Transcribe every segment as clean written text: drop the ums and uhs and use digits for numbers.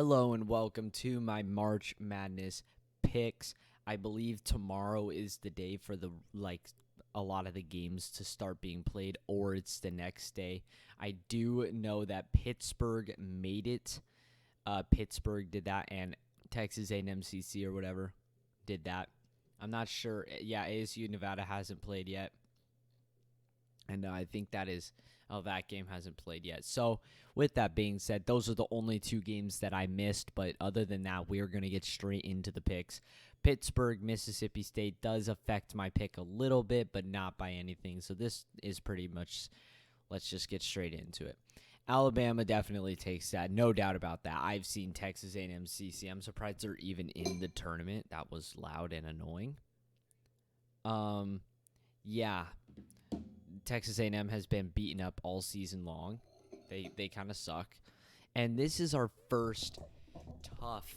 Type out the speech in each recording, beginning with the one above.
Hello and welcome to my March Madness picks. I believe tomorrow is the day for a lot of the games to start being played, or it's the next day. I do know that Pittsburgh made it. Pittsburgh did that, and Texas A&M CC or whatever did that. I'm not sure. Yeah, ASU Nevada hasn't played yet, and I think that game hasn't played yet. So with that being said, those are the only two games that I missed. But other than that, we are going to get straight into the picks. Pittsburgh, Mississippi State does affect my pick a little bit, but not by anything. So this is pretty much, let's just get straight into it. Alabama definitely takes that, no doubt about that. I've seen Texas A&M CC. I'm surprised they're even in the tournament. That was loud and annoying. Yeah, Texas A&M has been beaten up all season long. They kind of suck. And this is our first tough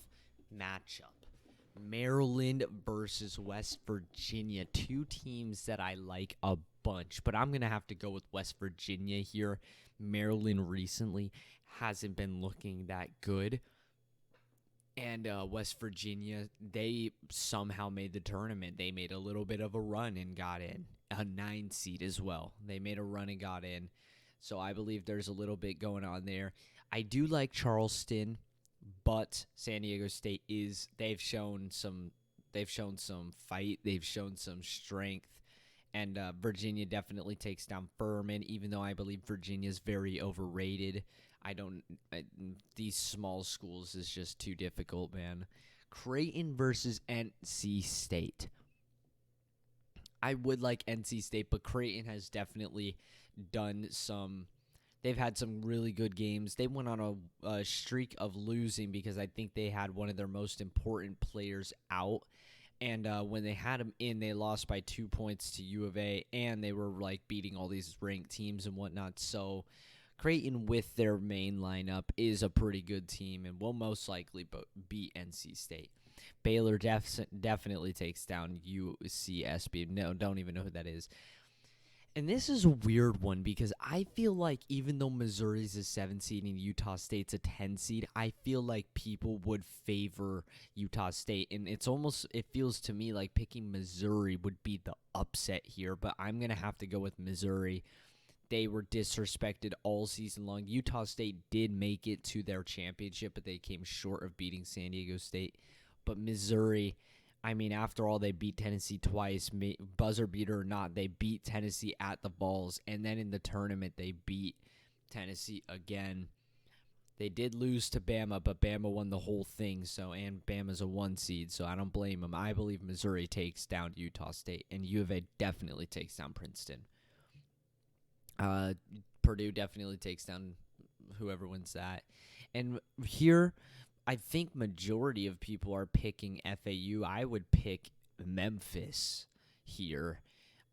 matchup. Maryland versus West Virginia. Two teams that I like a bunch, but I'm going to have to go with West Virginia here. Maryland recently hasn't been looking that good. And West Virginia, they somehow made the tournament. They made a little bit of a run and got in. A 9 seed as well. They made a run and got in. So I believe there's a little bit going on there. I do like Charleston, but San Diego State they've shown some fight. They've shown some strength. And Virginia definitely takes down Furman, even though I believe Virginia's very overrated. These small schools is just too difficult, man. Creighton versus NC State. I would like NC State, but Creighton has definitely done they've had some really good games. They went on a streak of losing because I think they had one of their most important players out. And when they had him in, they lost by 2 points to U of A, and they were beating all these ranked teams and whatnot. So Creighton with their main lineup is a pretty good team and will most likely beat NC State. Baylor definitely takes down UCSB. No, don't even know who that is. And this is a weird one because I feel like even though Missouri's a 7 seed and Utah State's a 10 seed, I feel like people would favor Utah State. And it feels to me like picking Missouri would be the upset here, but I'm going to have to go with Missouri. They were disrespected all season long. Utah State did make it to their championship, but they came short of beating San Diego State. But Missouri, I mean, after all, they beat Tennessee twice, buzzer beater or not. They beat Tennessee at the Vols, and then in the tournament, they beat Tennessee again. They did lose to Bama, but Bama won the whole thing, and Bama's a 1 seed, so I don't blame them. I believe Missouri takes down Utah State, and U of A definitely takes down Princeton. Purdue definitely takes down whoever wins that. And here, I think majority of people are picking FAU. I would pick Memphis here.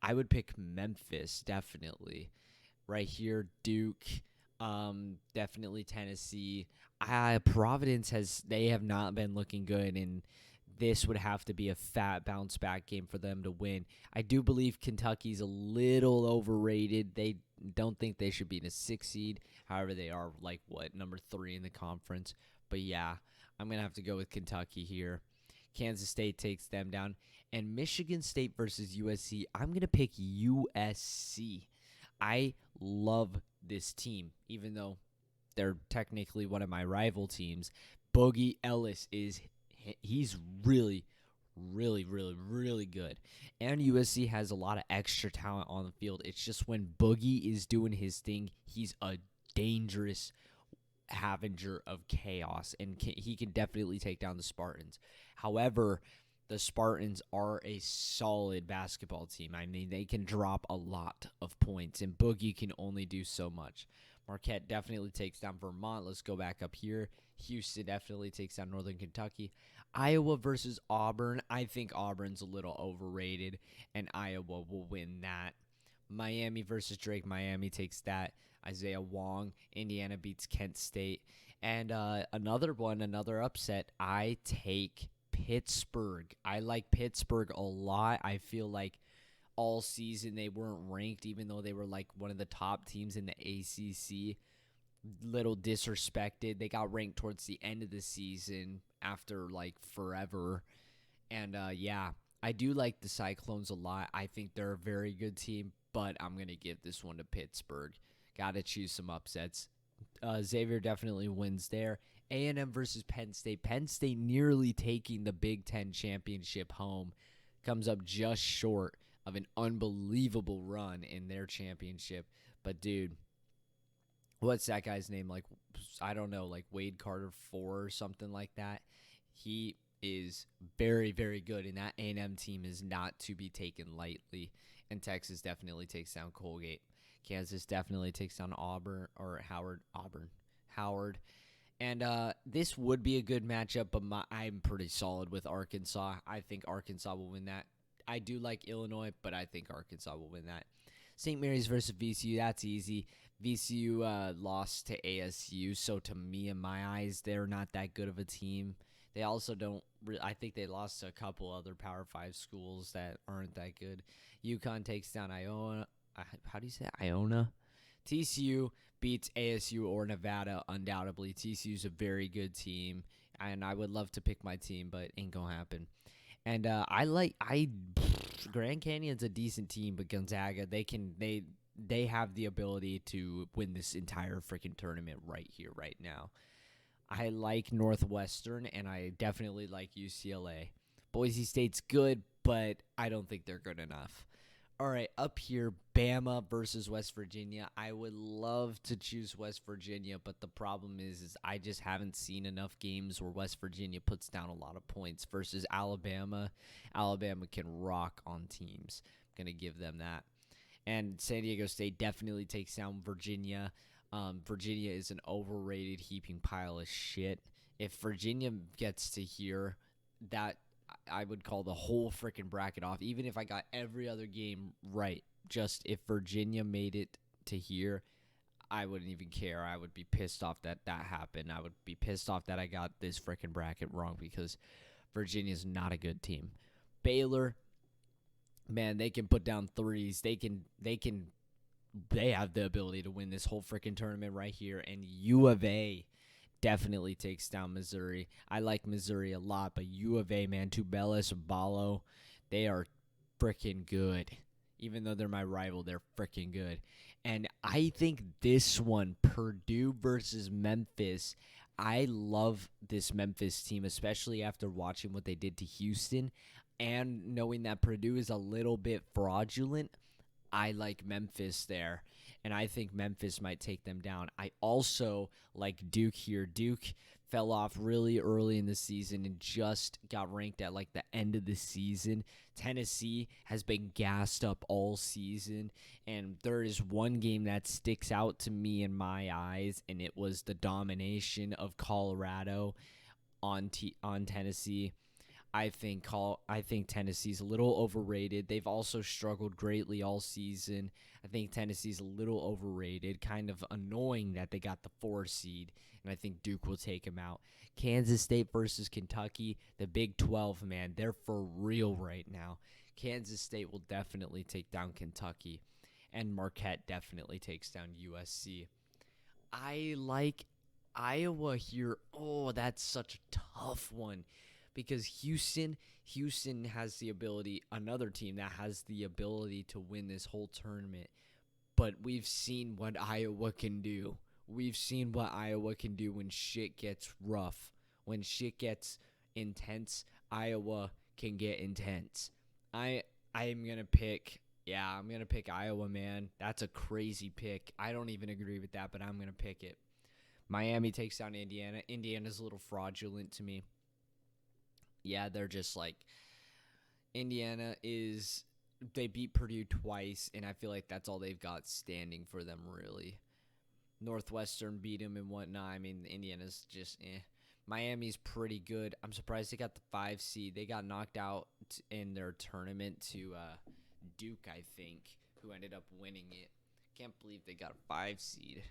I would pick Memphis, definitely. Right here, Duke, definitely Tennessee. Providence they have not been looking good, and this would have to be a fat bounce back game for them to win. I do believe Kentucky's a little overrated. They don't think they should be in a 6 seed. However, they are number 3 in the conference. But yeah, I'm going to have to go with Kentucky here. Kansas State takes them down. And Michigan State versus USC, I'm going to pick USC. I love this team, even though they're technically one of my rival teams. Boogie Ellis he's really, really, really, really good. And USC has a lot of extra talent on the field. It's just when Boogie is doing his thing, he's a dangerous harbinger of chaos, and he can definitely take down the Spartans. However, the Spartans are a solid basketball team. I mean, they can drop a lot of points, and Boogie can only do so much. Marquette definitely takes down Vermont. Let's go back up here. Houston definitely takes down Northern Kentucky. Iowa versus Auburn. I think Auburn's a little overrated, and Iowa will win that. Miami versus Drake. Miami takes that. Isaiah Wong. Indiana beats Kent State. And another upset. I take Pittsburgh. I like Pittsburgh a lot. I feel like all season they weren't ranked, even though they were one of the top teams in the ACC. little disrespected. They got ranked towards the end of the season after like forever. And yeah, I do like the Cyclones a lot. I think they're a very good team, but I'm going to give this one to Pittsburgh. Got to choose some upsets. Xavier definitely wins there. A&M versus Penn State. Penn State nearly taking the Big Ten championship home. Comes up just short of an unbelievable run in their championship. But, dude, what's that guy's name? Like, I don't know, like Wade Carter 4 or something like that. He is very, very good, and that A&M team is not to be taken lightly. And Texas definitely takes down Colgate. Kansas definitely takes down Howard. And this would be a good matchup, but I'm pretty solid with Arkansas. I think Arkansas will win that. I do like Illinois, but I think Arkansas will win that. St. Mary's versus VCU, that's easy. VCU lost to ASU, so to me, in my eyes, they're not that good of a team. They also don't. I think they lost to a couple other Power 5 schools that aren't that good. UConn takes down Iona. How do you say it? Iona? TCU beats ASU or Nevada undoubtedly. TCU's a very good team, and I would love to pick my team, but ain't gonna happen. And Grand Canyon's a decent team, but Gonzaga, they have the ability to win this entire freaking tournament right here, right now. I like Northwestern, and I definitely like UCLA. Boise State's good, but I don't think they're good enough. All right, up here, Bama versus West Virginia. I would love to choose West Virginia, but the problem is I just haven't seen enough games where West Virginia puts down a lot of points versus Alabama. Alabama can rock on teams. I'm going to give them that. And San Diego State definitely takes down Virginia. Virginia is an overrated heaping pile of shit. If Virginia gets to here, that I would call the whole freaking bracket off, even if I got every other game right. Just if Virginia made it to here, I wouldn't even care. I would be pissed off that happened. I would be pissed off that I got this freaking bracket wrong because Virginia's not a good team. Baylor, man, they can put down threes. They have the ability to win this whole freaking tournament right here. And U of A definitely takes down Missouri. I like Missouri a lot, but U of A, man, Tubelis, Ballo, they are freaking good. Even though they're my rival, they're freaking good. And I think this one, Purdue versus Memphis, I love this Memphis team, especially after watching what they did to Houston and knowing that Purdue is a little bit fraudulent. I like Memphis there, and I think Memphis might take them down. I also like Duke here. Duke fell off really early in the season and just got ranked at like the end of the season. Tennessee has been gassed up all season, and there is one game that sticks out to me in my eyes, and it was the domination of Colorado on Tennessee. I think Tennessee's a little overrated. They've also struggled greatly all season. I think Tennessee's a little overrated. Kind of annoying that they got the 4 seed, and I think Duke will take them out. Kansas State versus Kentucky, the Big 12, man, they're for real right now. Kansas State will definitely take down Kentucky, and Marquette definitely takes down USC. I like Iowa here. Oh, that's such a tough one. Because Houston has the ability, another team that has the ability to win this whole tournament. But we've seen what Iowa can do. We've seen what Iowa can do when shit gets rough. When shit gets intense, Iowa can get intense. I'm going to pick Iowa, man. That's a crazy pick. I don't even agree with that, but I'm going to pick it. Miami takes down Indiana. Indiana's a little fraudulent to me. Yeah, they're just like Indiana is they beat Purdue twice, and I feel like that's all they've got standing for them, really. Northwestern beat them and whatnot. I mean, Indiana's just Miami's pretty good. I'm surprised they got the 5 seed. They got knocked out in their tournament to Duke, I think, who ended up winning it. Can't believe they got a 5 seed.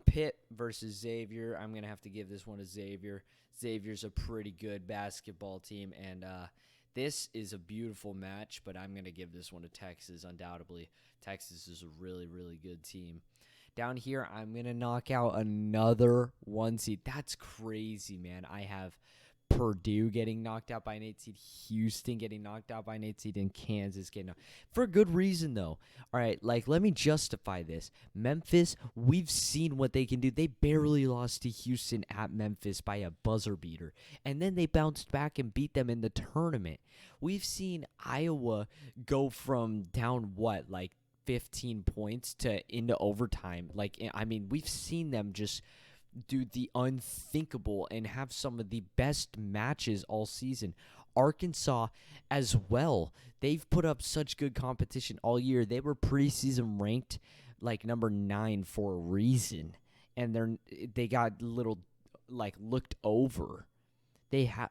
Pitt versus Xavier. I'm going to have to give this one to Xavier. Xavier's a pretty good basketball team, and this is a beautiful match, but I'm going to give this one to Texas, undoubtedly. Texas is a really, really good team. Down here, I'm going to knock out another 1 seed. That's crazy, man. I have Purdue getting knocked out by an 8 seed, Houston getting knocked out by an 8 seed, and Kansas getting knocked for a good reason, though. All right, let me justify this. Memphis, we've seen what they can do. They barely lost to Houston at Memphis by a buzzer beater, and then they bounced back and beat them in the tournament. We've seen Iowa go from down 15 points to into overtime. We've seen them just do the unthinkable and have some of the best matches all season. Arkansas as well. They've put up such good competition all year. They were preseason ranked number 9 for a reason, and they got looked over.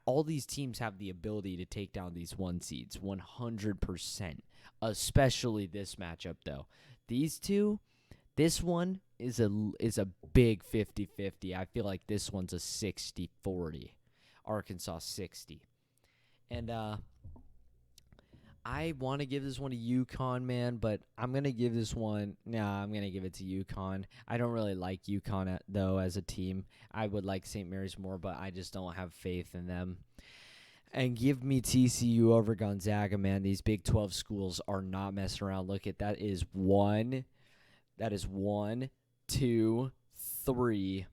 All these teams have the ability to take down these 1 seeds 100%, especially this matchup though. These two, this one is a big 50-50. I feel like this one's a 60-40. Arkansas 60. And I want to give this one to UConn, man, but I'm going to give this one I'm going to give it to UConn. I don't really like UConn though as a team. I would like St. Mary's more, but I just don't have faith in them. And give me TCU over Gonzaga, man. These Big 12 schools are not messing around. Look at that is 1, 2, 3,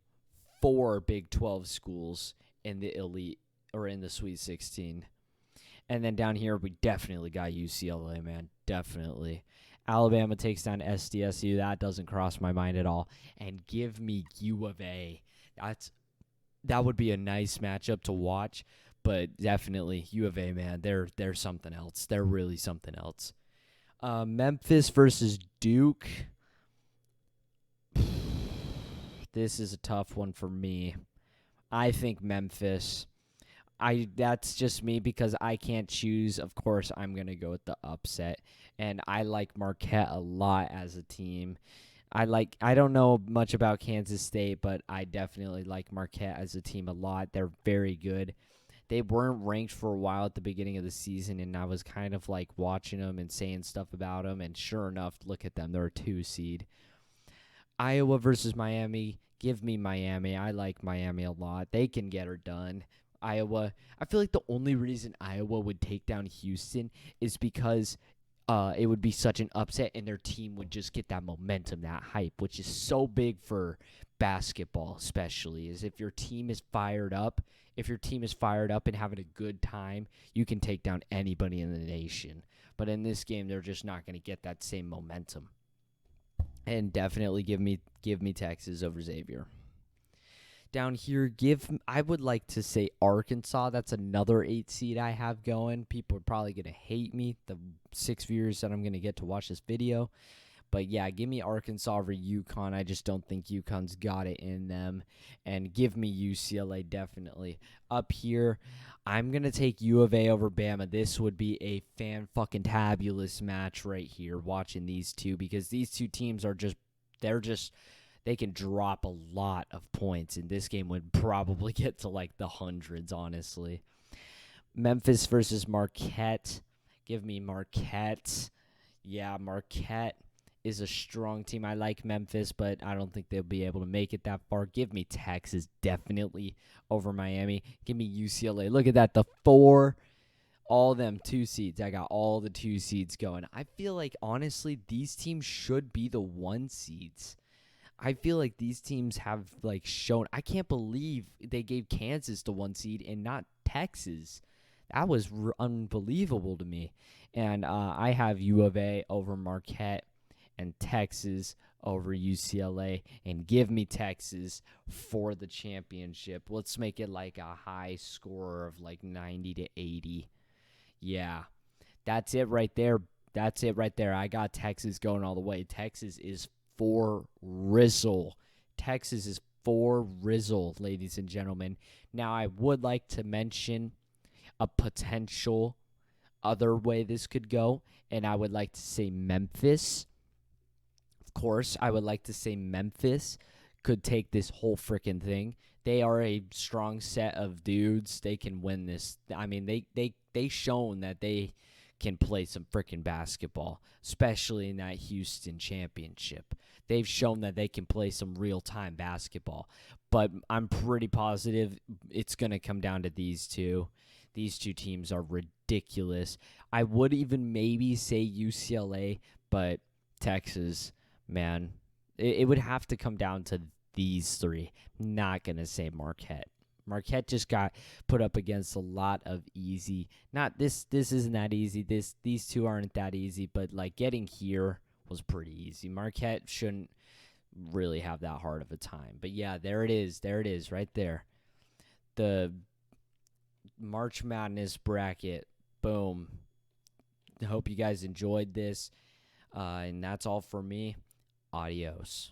4 Big 12 schools in the elite or in the Sweet 16. And then down here, we definitely got UCLA, man. Definitely. Alabama takes down SDSU. That doesn't cross my mind at all. And give me U of A. That would be a nice matchup to watch. But definitely U of A, man. They're something else. They're really something else. Memphis versus Duke. This is a tough one for me. I think Memphis. That's just me because I can't choose. Of course, I'm going to go with the upset. And I like Marquette a lot as a team. I don't know much about Kansas State, but I definitely like Marquette as a team a lot. They're very good. They weren't ranked for a while at the beginning of the season, and I was kind of watching them and saying stuff about them, and sure enough, look at them. They're a 2 seed. Iowa versus Miami. Give me Miami. I like Miami a lot. They can get her done. Iowa, I feel like the only reason Iowa would take down Houston is because it would be such an upset and their team would just get that momentum, that hype, which is so big for basketball especially, is if your team is fired up. If your team is fired up and having a good time, you can take down anybody in the nation. But in this game, they're just not going to get that same momentum. And definitely give me Texas over Xavier. Down here, I would like to say Arkansas. That's another 8 seed I have going. People are probably going to hate me, the 6 viewers that I'm going to get to watch this video. But yeah, give me Arkansas over UConn. I just don't think UConn's got it in them. And give me UCLA definitely. Up here, I'm going to take U of A over Bama. This would be a fan-fucking-tabulous match right here, watching these two. Because these two teams are they can drop a lot of points. And this game would probably get to the hundreds, honestly. Memphis versus Marquette. Give me Marquette. Yeah, Marquette is a strong team. I like Memphis, but I don't think they'll be able to make it that far. Give me Texas definitely over Miami. Give me UCLA. Look at that. All them 2 seeds. I got all the 2 seeds going. I feel like, honestly, these teams should be the 1 seeds. I feel like these teams have shown. I can't believe they gave Kansas the 1 seed and not Texas. That was unbelievable to me. And I have U of A over Marquette and Texas over UCLA, and give me Texas for the championship. Let's make it a high score of 90 to 80. Yeah, that's it right there. I got Texas going all the way. Texas is for Rizzle. Texas is for Rizzle, ladies and gentlemen. Now, I would like to mention a potential other way this could go, and I would like to say Memphis. Of course, I would like to say Memphis could take this whole freaking thing. They are a strong set of dudes. They can win this. I mean, they shown that they can play some freaking basketball, especially in that Houston championship. They've shown that they can play some real-time basketball, but I'm pretty positive it's going to come down to these two. These two teams are ridiculous. I would even maybe say UCLA, but Texas, man, it would have to come down to these three. Not going to say Marquette. Marquette just got put up against a lot of easy. Not this isn't that easy. These two aren't that easy, but like getting here was pretty easy. Marquette shouldn't really have that hard of a time. But yeah, there it is. There it is right there. The March Madness bracket. Boom. I hope you guys enjoyed this. And that's all for me. Adios.